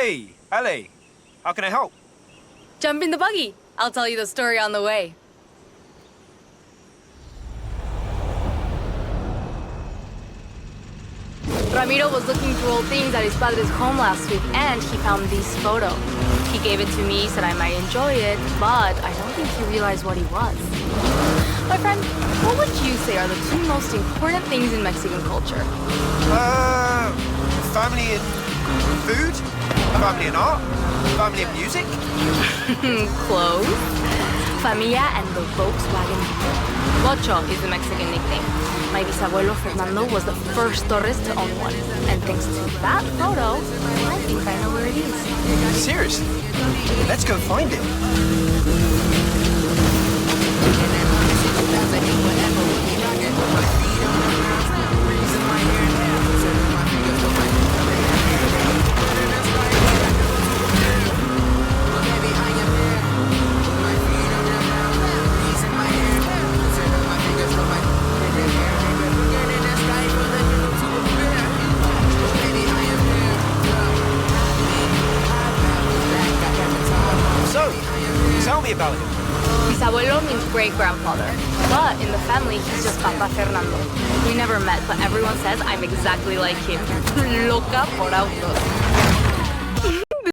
Hey, Ale. How can I help? Jump in the buggy. I'll tell you the story on the way. Ramiro was looking through old things at his padre's home last week, and he found this photo. He gave it to me, said I might enjoy it, but I don't think he realized what he was. My friend, what would you say are the two most important things in Mexican culture? Family and food? Family and art? Family and music? Close. Familia and the Volkswagen Beetle. Vocho is the Mexican nickname. My bisabuelo Fernando was the first tourist to own one. And thanks to that photo, I think I know where it is. Seriously? Let's go find it. Tell me about it. Bisabuelo means great-grandfather, but in the family, he's just Papa Fernando. We never met, but everyone says I'm exactly like him. Loca por autos.